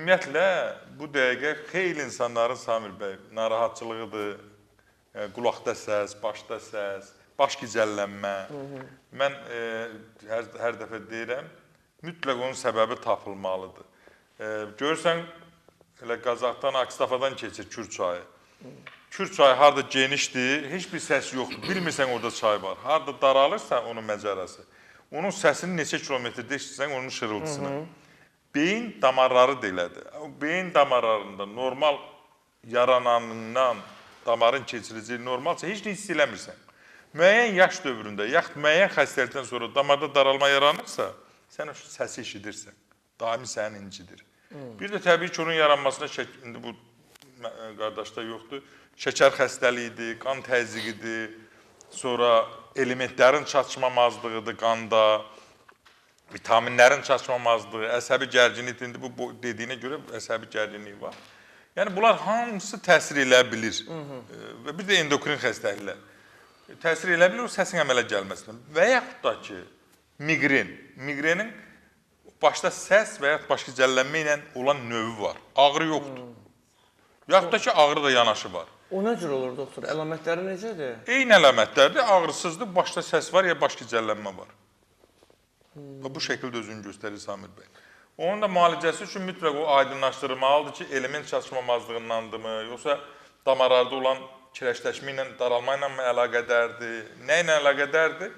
Ümumiyyətlə, bu dəqiqə xeyli insanların Samir bəy narahatçılığıdır, qulaqda səs, başda səs, baş gicəllənmə. Mən hər dəfə deyirəm, mütləq onun səbəbi tapılmalıdır. Görürsən, elə Qazaxdan, Akstafadan keçir Kür çayı. Kür çayı harada genişdir, heç bir səs yoxdur. Bilmirsən orada çay var. Harada daralırsa onun məcərası. Onun səsini neçə kilometrdə eşitsən onun şırıltısını. Beyin damarları da elədir. Beyin damarlarında normal yarananından damarın keçiriciliyi normalsa heç nə hiss eləmirsən. Müəyyən yaş dövründə, yaxud müəyyən xəstəlikdən sonra damarda daralma yaranırsa, sən o səsi eşidirsən. Daimi səni incidir. Bir də təbii ki, onun yaranmasına, indi bu qardaşda yoxdur, şəkər xəstəliyidir, qan təzyiqidir, sonra elementlərin çatışmamazlığıdır qanda, vitaminlərin çatışmamazlığı, əsəbi gərginlik, indi bu dediyinə görə əsəbi gərginlik var. Yəni, bunlar hamısı təsir elə bilir. Və bir də endokrin xəstəliklər. Təsir elə bilir o səsin əmələ gəlməsinə. Və yaxud da ki, migren. Migrenin başda səs və yaxud baş gicəllənmə ilə olan növü var. Ağrı yoxdur. Yaxud da ki, ağrı da yanaşı var. O nə cür olur, doktor? Əlamətləri necədir? Eyni əlamətlərdir. Ağrısızdır, başda səs var ya baş gicəllənmə var. Bu şəkildə özünü göstərir Samir bəy. Onun da müalicəsi üçün mütləq o aydınlaşdırılmalıdır ki, element çatışmamazlığındandır, yoxsa damarlarda olan kireçləşmə ilə, daralma ilə mi əlaqədərdir, nə ilə əlaqədərdir?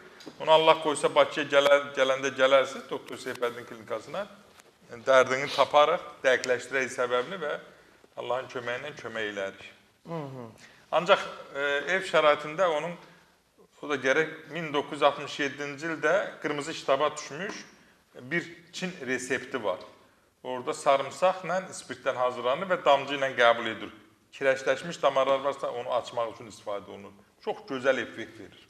Onu Allah qoysa Bakıya gələndə gələrsiniz, Doktor Seyfəddin klinikasına, dərdini taparıq, dəqiqləşdirək səbəbini və Allahın köməyi ilə kömək elərik. Ancaq ev şəraitində onun, o da gərək 1967-ci ildə qırmızı kitaba düşmüş bir Çin resepti var. Orada sarımsaqla spirtdən hazırlanır və damcı ilə qəbul edilir. Kireçləşmiş damarlar varsa onu açmaq üçün istifadə olunur. Çox gözəl effekt verir.